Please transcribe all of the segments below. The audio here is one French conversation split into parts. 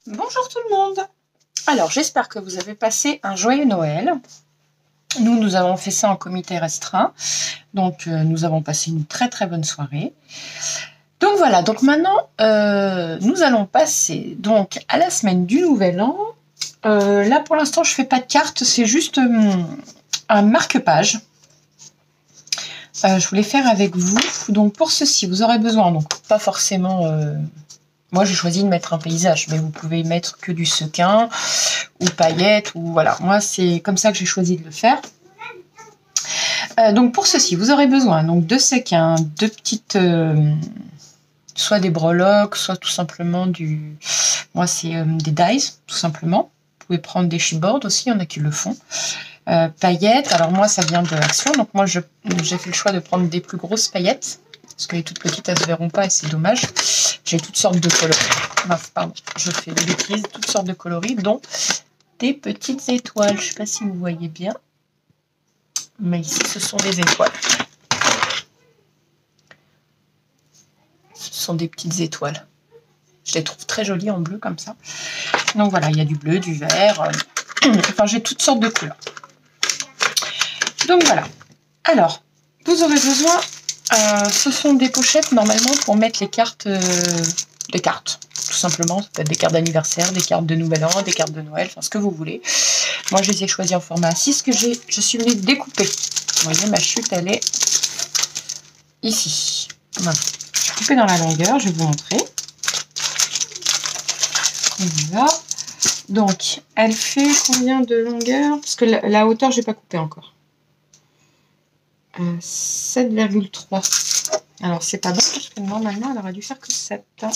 Bonjour tout le monde. Alors j'espère que vous avez passé un joyeux Noël. Nous avons fait ça en comité restreint. Donc nous avons passé une très très bonne soirée. Donc voilà, donc maintenant nous allons passer donc à la semaine du Nouvel An. Là pour l'instant je fais pas de carte, c'est juste un marque-page. Je voulais faire avec vous. Donc pour ceci vous aurez besoin, donc pas forcément... Moi, j'ai choisi de mettre un paysage, mais vous pouvez mettre que du sequin ou paillettes, ou voilà. Moi, c'est comme ça que j'ai choisi de le faire. Donc, pour ceci, vous aurez besoin donc de sequins, de petites... soit des breloques, soit tout simplement du... Moi, c'est des dies, tout simplement. Vous pouvez prendre des chipboards aussi, il y en a qui le font. Paillettes, alors moi, ça vient de Action. Donc, moi, j'ai fait le choix de prendre des plus grosses paillettes. Parce que les toutes petites, elles ne se verront pas et c'est dommage. J'ai toutes sortes de coloris. Enfin, pardon, je fais des bêtises. Toutes sortes de coloris, dont des petites étoiles. Je ne sais pas si vous voyez bien. Mais ici, ce sont des étoiles. Ce sont des petites étoiles. Je les trouve très jolies en bleu comme ça. Donc voilà, il y a du bleu, du vert. Enfin, j'ai toutes sortes de couleurs. Donc voilà. Alors, vous aurez besoin... ce sont des pochettes normalement pour mettre les cartes, des cartes, tout simplement. Ça peut être des cartes d'anniversaire, des cartes de Nouvel An, des cartes de Noël, enfin ce que vous voulez. Moi je les ai choisies en format A6 que je suis venue découper. Vous voyez, ma chute elle est ici. Voilà. Je suis coupée dans la longueur, je vais vous montrer. Voilà. Donc elle fait combien de longueur? Parce que la hauteur je n'ai pas coupé encore. 7,3. Alors c'est pas bon parce que normalement elle aurait dû faire que 7. Ah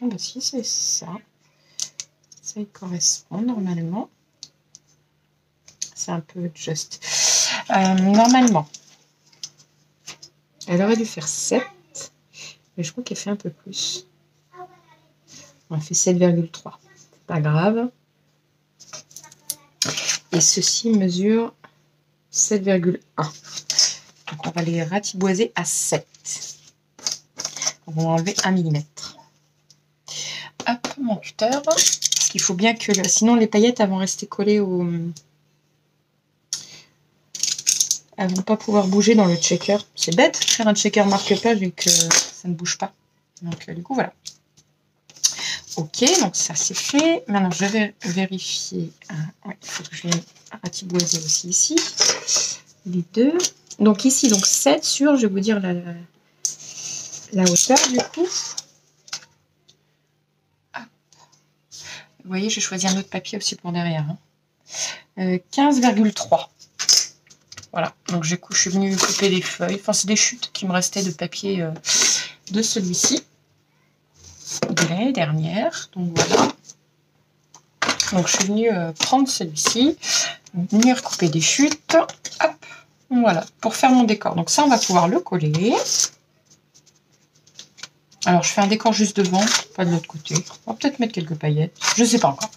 bah si c'est ça. Ça y correspond normalement. C'est un peu juste. Normalement elle aurait dû faire 7. Mais je crois qu'elle fait un peu plus. Elle fait 7,3. C'est pas grave. Et ceci mesure 7,1. Donc on va les ratiboiser à 7. On va enlever 1 mm. Hop, mon cutter. Parce qu'il faut bien que... Sinon les paillettes elles vont rester collées au... Elles vont pas pouvoir bouger dans le checker. C'est bête de faire un checker marque-page vu que ça ne bouge pas. Donc du coup voilà. Ok, donc ça c'est fait. Maintenant je vais vérifier. Ouais, il faut que je vienne ratiboiser aussi ici. Les deux. Donc ici, donc 7 sur, je vais vous dire la hauteur du coup. Ah. Vous voyez, j'ai choisi un autre papier aussi pour derrière. 15,3. Voilà, donc je suis venue couper des feuilles. Enfin, c'est des chutes qui me restaient de papier de celui-ci. De l'année dernière. Donc voilà. Donc je suis venue prendre celui-ci. Venir couper des chutes. Hop. Voilà, pour faire mon décor. Donc ça, on va pouvoir le coller. Alors, je fais un décor juste devant, pas de l'autre côté. On va peut-être mettre quelques paillettes. Je ne sais pas encore.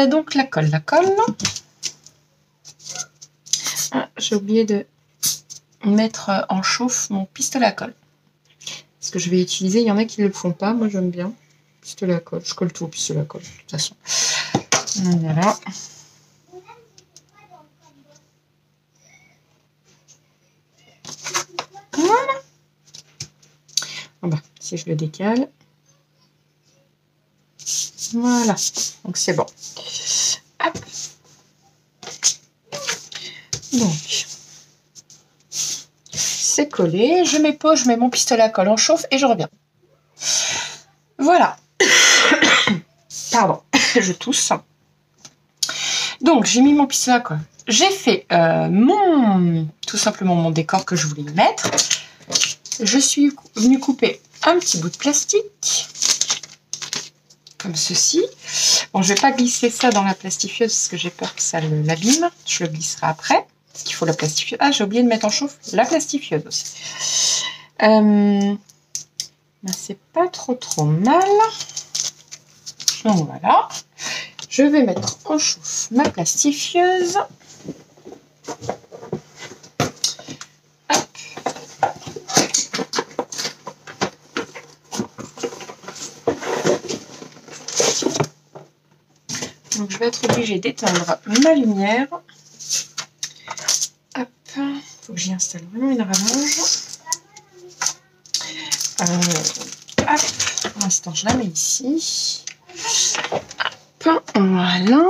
Donc, la colle. Ah, j'ai oublié de mettre en chauffe mon pistolet à colle. Parce que je vais utiliser, il y en a qui ne le font pas. Moi, j'aime bien. Pistolet à colle. Je colle tout au pistolet à colle, de toute façon. Voilà. Voilà. Ah bah, si je le décale. Voilà. Donc, c'est bon. Hop. Donc, c'est collé. Je mets pause, je mets mon pistolet à colle en chauffe et je reviens. Voilà. Pardon, je tousse. Donc, j'ai mis mon pistolet à colle. J'ai fait tout simplement mon décor que je voulais y mettre. Je suis venue couper un petit bout de plastique. Comme ceci. Bon, je ne vais pas glisser ça dans la plastifieuse parce que j'ai peur que ça l'abîme. Je le glisserai après. Parce qu'il faut la plastifieuse. Ah, j'ai oublié de mettre en chauffe la plastifieuse aussi. Ben, c'est pas trop mal. Donc voilà. Je vais mettre en chauffe ma plastifieuse. Hop. je vais être obligée d'éteindre ma lumière. Hop, faut que j'y installe vraiment une rallonge. Hop, pour l'instant, je la mets ici. Hop, voilà.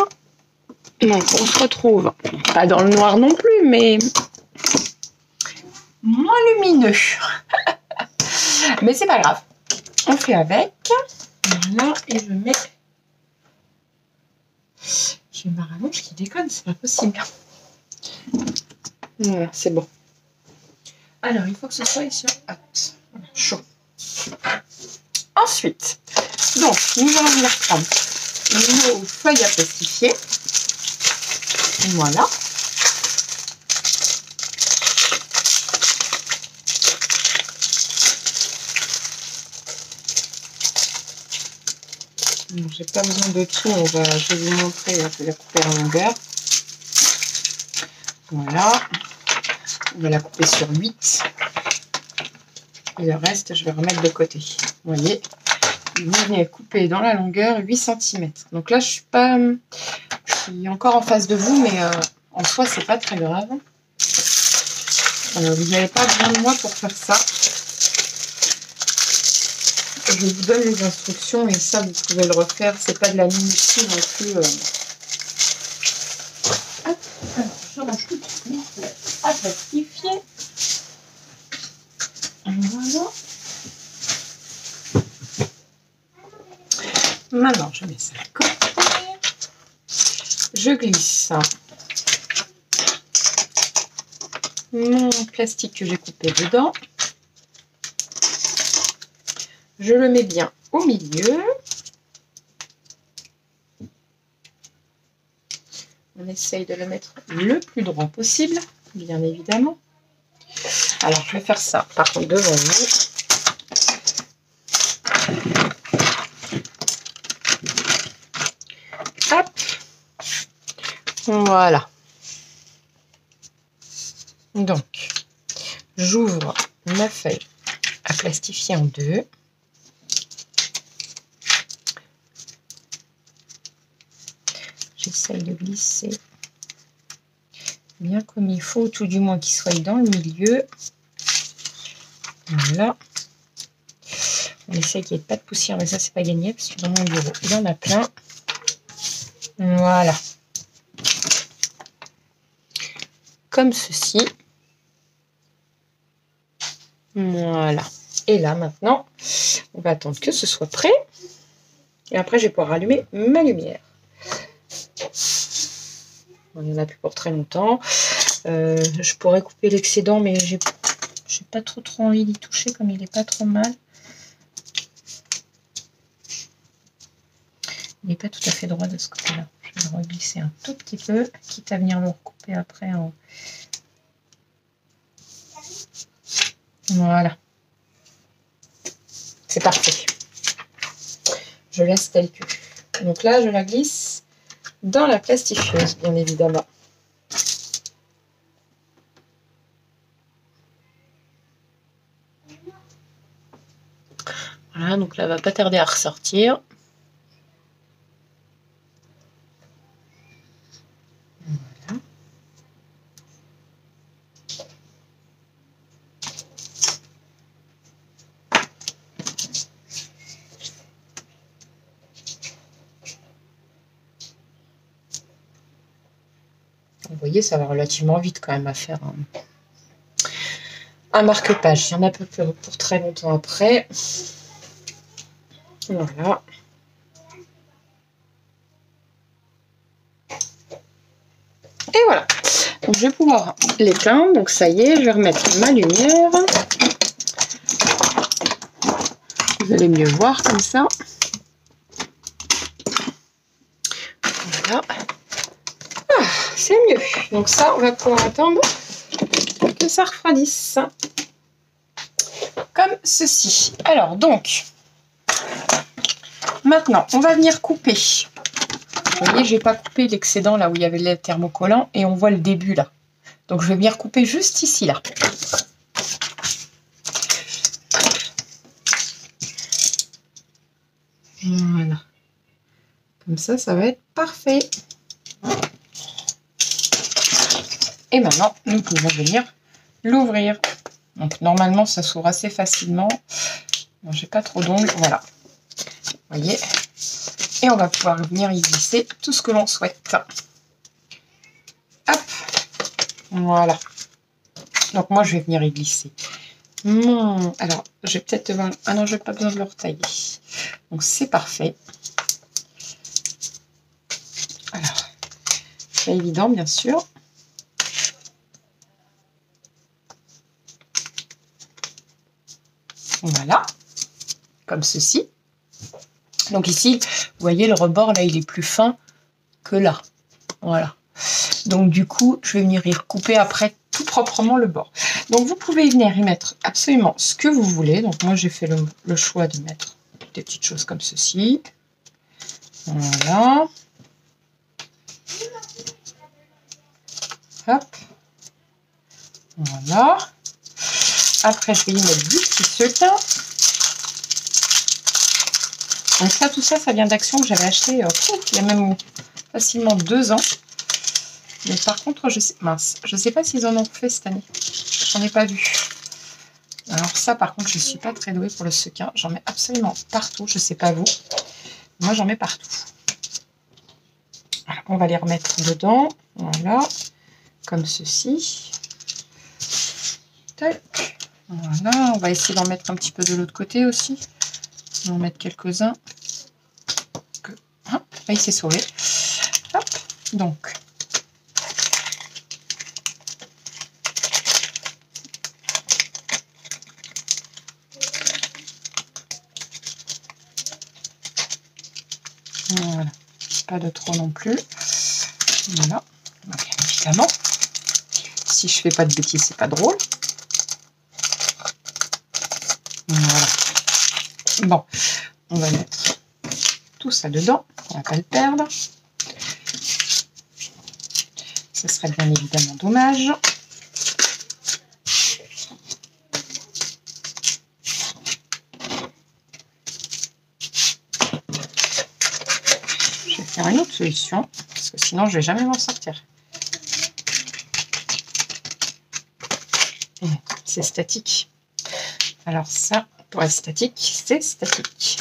Donc, on se retrouve pas dans le noir non plus, mais moins lumineux. Mais c'est pas grave. On fait avec. Voilà, et je mets... J'ai ma rallonge qui déconne, c'est pas possible. Voilà, c'est bon. Alors, il faut que ce soit sur hot, chaud. Ensuite, donc, nous allons venir prendre nos feuilles à plastifier. Voilà. J'ai pas besoin de tout, je vais vous montrer, je vais la couper en longueur. Voilà. On va la couper sur 8. Et le reste, je vais remettre de côté. Vous voyez, vous venez couper dans la longueur 8 cm. Donc là, je suis encore en face de vous, mais en soi, c'est pas très grave. Vous n'avez pas besoin de moi pour faire ça. Je vous donne les instructions et ça, vous pouvez le refaire. C'est pas de la minutie non plus. Hop, je range tout de suite à plastifier. Voilà. Maintenant, je mets ça à côté. Je glisse mon plastique que j'ai coupé dedans. Je le mets bien au milieu. On essaye de le mettre le plus droit possible, bien évidemment. Alors, je vais faire ça, par contre, devant vous. Hop. Voilà. Donc, j'ouvre ma feuille à plastifier en deux. J'essaye de glisser bien comme il faut, tout du moins qu'il soit dans le milieu. Voilà. On essaye qu'il n'y ait pas de poussière, mais ça, c'est pas gagné, parce que dans mon bureau, il y en a plein. Voilà. Comme ceci. Voilà. Et là, maintenant, on va attendre que ce soit prêt. Et après, je vais pouvoir allumer ma lumière. Il n'y en a plus pour très longtemps. Je pourrais couper l'excédent, mais j'ai pas trop envie d'y toucher, comme il n'est pas trop mal. Il n'est pas tout à fait droit de ce côté-là. Je vais le reglisser un tout petit peu, quitte à venir le recouper après en... Voilà. C'est parfait. Je laisse tel que. Donc là, je la glisse dans la plastifieuse, bien évidemment. Voilà, donc là, elle va pas tarder à ressortir. Voilà. Vous voyez, ça va relativement vite quand même à faire un marque-page. Il y en a peu pour très longtemps après. Voilà. Et voilà. Donc, je vais pouvoir l'éteindre. Donc ça y est, je vais remettre ma lumière. Vous allez mieux voir comme ça. Voilà. Ah, c'est mieux. Donc ça, on va pouvoir attendre que ça refroidisse. Comme ceci. Alors donc, maintenant, on va venir couper. Vous voyez, j'ai pas coupé l'excédent là où il y avait le thermocollant et on voit le début là. Donc je vais venir couper juste ici là. Voilà. Comme ça va être parfait. Et maintenant, nous pouvons venir l'ouvrir. Donc, normalement, ça s'ouvre assez facilement. Bon, j'ai pas trop d'ongles. Voilà. Vous voyez? Et on va pouvoir venir y glisser tout ce que l'on souhaite. Hop. Voilà. Donc, moi, je vais venir y glisser. Alors, je vais peut-être devoir... Ah non, je n'ai pas besoin de le retailler. Donc, c'est parfait. Alors, pas évident, bien sûr. Voilà. Comme ceci. Donc ici, vous voyez, le rebord, là, il est plus fin que là. Voilà. Donc, du coup, je vais venir y recouper après tout proprement le bord. Donc, vous pouvez venir y mettre absolument ce que vous voulez. Donc, moi, j'ai fait le choix de mettre des petites choses comme ceci. Voilà. Hop. Voilà. Après, je vais y mettre du petit sequin. Donc ça, tout ça, ça vient d'Action que j'avais acheté il y a même facilement 2 ans. Mais par contre, je sais pas s'ils en ont fait cette année. J'en ai pas vu. Alors ça, par contre, je suis pas très douée pour le sequin. J'en mets absolument partout. Je sais pas vous. Moi, j'en mets partout. Alors, on va les remettre dedans. Voilà. Comme ceci. Tac. Voilà. On va essayer d'en mettre un petit peu de l'autre côté aussi. On va en mettre quelques-uns. Il s'est sauvé. Hop. Donc. Voilà. Pas de trop non plus. Voilà. Bien évidemment. Si je fais pas de bêtises, c'est pas drôle. Voilà. Bon. On va mettre tout ça dedans. On va pas le perdre. Ce serait bien évidemment dommage. Je vais faire une autre solution, parce que sinon je vais jamais m'en sortir. C'est statique. Alors ça, pour être statique, c'est statique.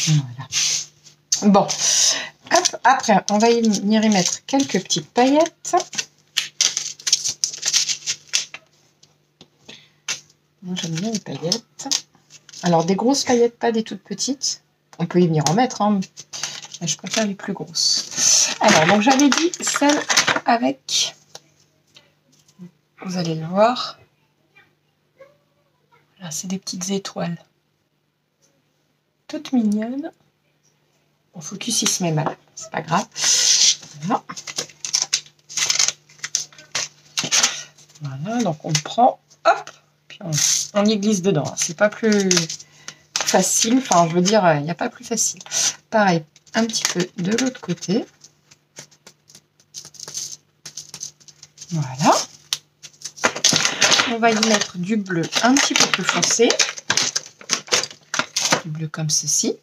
Voilà. Bon, hop, après, on va venir y mettre quelques petites paillettes. Moi, j'aime bien les paillettes. Alors, des grosses paillettes, pas des toutes petites. On peut y venir en mettre, hein, mais je préfère les plus grosses. Alors, donc, j'avais dit celle avec... Vous allez le voir. Là, c'est des petites étoiles. Toutes mignonnes. Bon, focus, il se met mal. C'est pas grave. Voilà. Voilà, donc on prend, hop, puis on y glisse dedans. C'est pas plus facile, enfin, je veux dire, il n'y a pas plus facile. Pareil, un petit peu de l'autre côté. Voilà. On va y mettre du bleu un petit peu plus foncé. Du bleu comme ceci.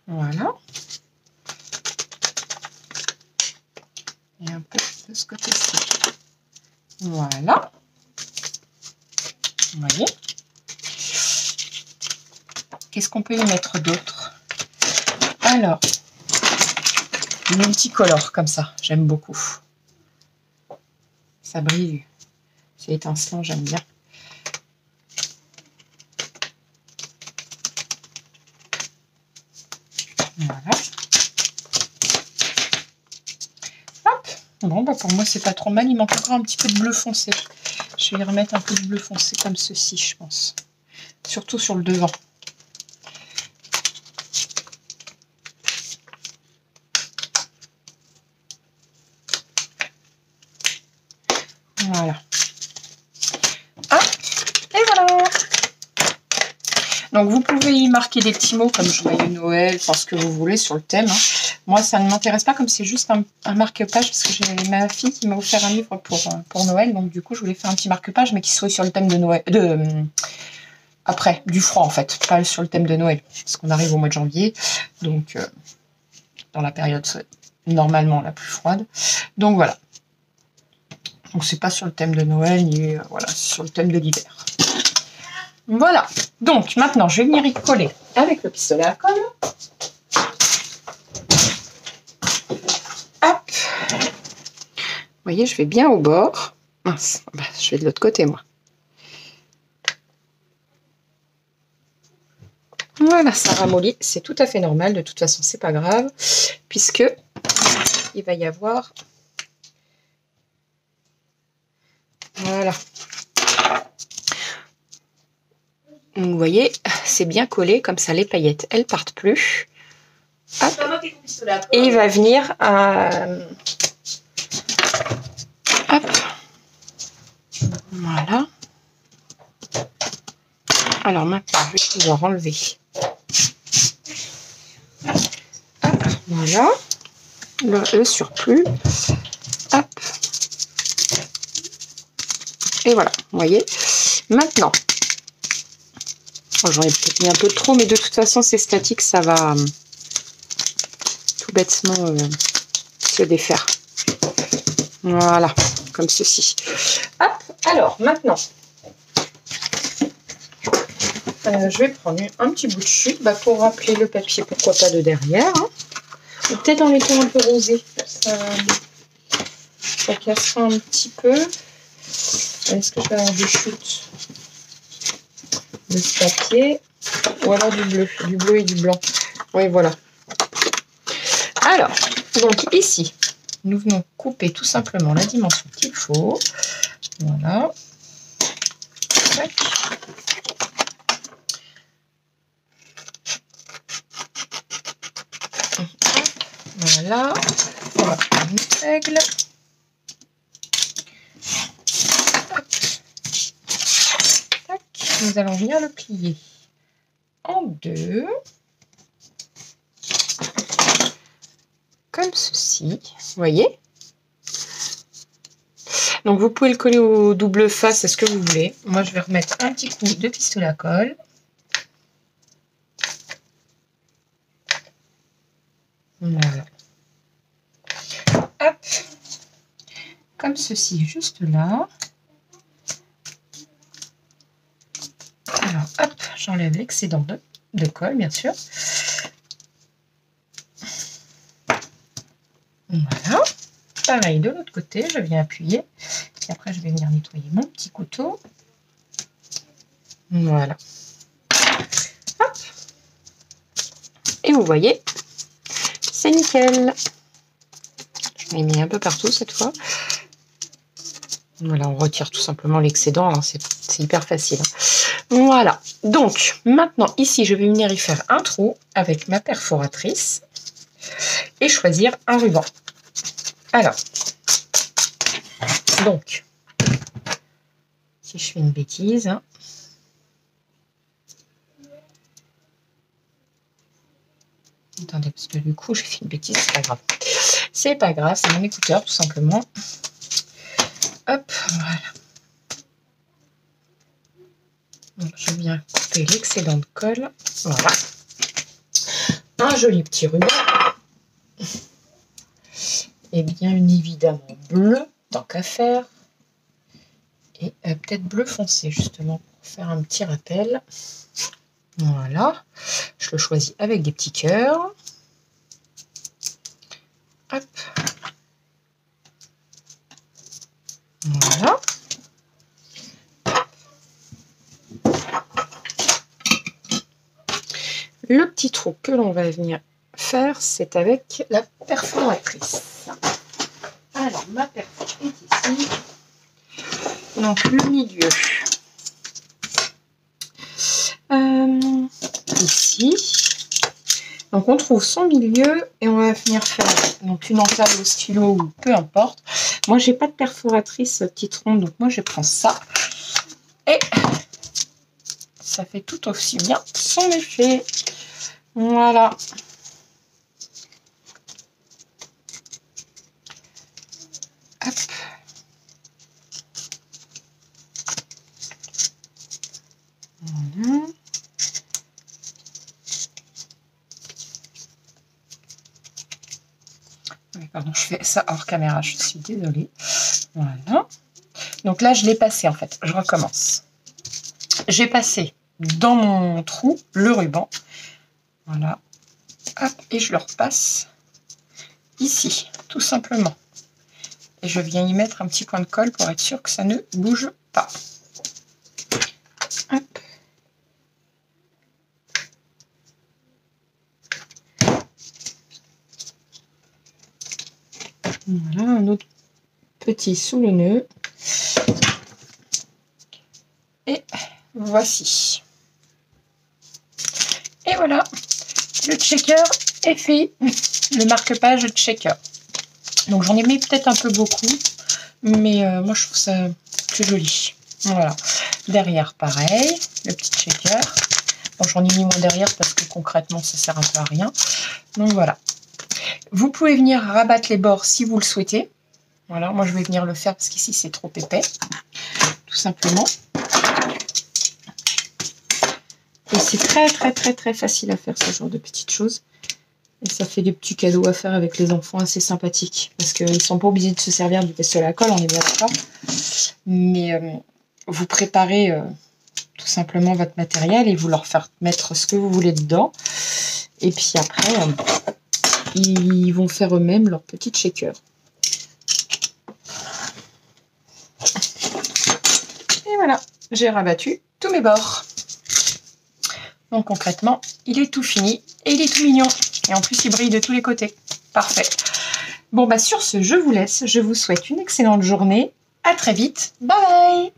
Voilà. Et un peu de ce côté-ci. Voilà. Vous voyez. Qu'est-ce qu'on peut y mettre d'autre? Alors, du multicolore comme ça, j'aime beaucoup. Ça brille. C'est étincelant, j'aime bien. Voilà. Hop. Bon, bah pour moi, c'est pas trop mal. Il manque encore un petit peu de bleu foncé. Je vais y remettre un peu de bleu foncé comme ceci, je pense. Surtout sur le devant. Voilà. Hop. Et voilà. Donc vous pouvez y marquer des petits mots comme joyeux Noël, enfin ce que vous voulez sur le thème. Hein. Moi ça ne m'intéresse pas comme c'est juste un marque-page parce que j'ai ma fille qui m'a offert un livre pour Noël. Donc du coup je voulais faire un petit marque-page mais qui soit sur le thème de Noël. Après, du froid en fait, pas sur le thème de Noël. Parce qu'on arrive au mois de janvier. Donc dans la période normalement la plus froide. Donc voilà. Donc c'est pas sur le thème de Noël, ni voilà, sur le thème de l'hiver. Voilà. Donc maintenant je vais venir y coller avec le pistolet à colle. Hop. Vous voyez, je vais bien au bord. Mince, bah, je vais de l'autre côté moi. Voilà, ça ramollit, c'est tout à fait normal, de toute façon c'est pas grave, puisque il va y avoir, voilà, donc vous voyez, c'est bien collé, comme ça les paillettes elles partent plus. Hop. Et il va venir hop, voilà. Alors maintenant je vais pouvoir enlever. Hop, voilà. Le surplus. Hop. Et voilà, vous voyez. Maintenant, j'en ai peut-être mis un peu trop, mais de toute façon, c'est statique, ça va tout bêtement se défaire. Voilà, comme ceci. Hop, alors maintenant, je vais prendre un petit bout de chute pour rappeler le papier, pourquoi pas de derrière. Hein. Ou peut-être en mettant un peu rosé, ça cassera un petit peu. Est-ce que je vais avoir des chutes de ce papier ou alors du bleu et du blanc? Oui, voilà. Alors, donc ici, nous venons couper tout simplement la dimension qu'il faut. Voilà. Tac. Voilà. On va prendre une règle. Nous allons venir le plier en deux, comme ceci, vous voyez. Donc vous pouvez le coller au double face, c'est ce que vous voulez. Moi je vais remettre un petit coup de pistolet à colle. Voilà. Hop, comme ceci, juste là. Alors, hop, j'enlève l'excédent de colle, bien sûr. Voilà. Pareil, de l'autre côté, je viens appuyer. Et après, je vais venir nettoyer mon petit couteau. Voilà. Hop. Et vous voyez, c'est nickel. Je l'ai mis un peu partout cette fois. Voilà, on retire tout simplement l'excédent. Hein, c'est hyper facile. Voilà, donc maintenant ici je vais venir y faire un trou avec ma perforatrice et choisir un ruban. Alors, donc, si je fais une bêtise, hein, attendez, parce que du coup j'ai fait une bêtise, c'est pas grave. C'est pas grave, c'est mon écouteur tout simplement. Hop, voilà. Donc, je viens couper l'excédent de colle. Voilà. Un joli petit ruban. Et bien évidemment bleu, tant qu'à faire. Et peut-être bleu foncé, justement, pour faire un petit rappel. Voilà. Je le choisis avec des petits cœurs. Hop. Voilà. Le petit trou que l'on va venir faire, c'est avec la perforatrice. Alors, ma perforatrice est ici. Donc, le milieu. Ici. Donc, on trouve son milieu et on va venir faire donc une entaille au stylo ou peu importe. Moi, j'ai pas de perforatrice petite ronde, donc moi, je prends ça. Et ça fait tout aussi bien son effet. Voilà. Hop. Voilà. Pardon, je fais ça hors caméra, je suis désolée. Voilà. Donc là, je l'ai passé en fait. Je recommence. J'ai passé dans mon trou le ruban. Voilà. Hop, et je le repasse ici, tout simplement. Et je viens y mettre un petit point de colle pour être sûr que ça ne bouge pas. Hop. Voilà, un autre petit sous le nœud. Et voici. Et voilà, le checker est fait. Le marque-page checker. Donc j'en ai mis peut-être un peu beaucoup, mais moi je trouve ça plus joli. Voilà. Derrière, pareil, le petit checker. Bon, j'en ai mis moins derrière parce que concrètement, ça sert un peu à rien. Donc voilà. Vous pouvez venir rabattre les bords si vous le souhaitez. Voilà, moi je vais venir le faire parce qu'ici c'est trop épais. Tout simplement. Et c'est très facile à faire ce genre de petites choses. Et ça fait des petits cadeaux à faire avec les enfants assez sympathiques. Parce qu'ils ne sont pas obligés de se servir du pestle à colle, on est bien d'accord. Mais vous préparez tout simplement votre matériel et vous leur faites mettre ce que vous voulez dedans. Et puis après, ils vont faire eux-mêmes leur petit shaker. Et voilà, j'ai rabattu tous mes bords. Donc concrètement, il est tout fini et il est tout mignon. Et en plus, il brille de tous les côtés. Parfait. Bon, bah sur ce, je vous laisse. Je vous souhaite une excellente journée. À très vite. Bye bye.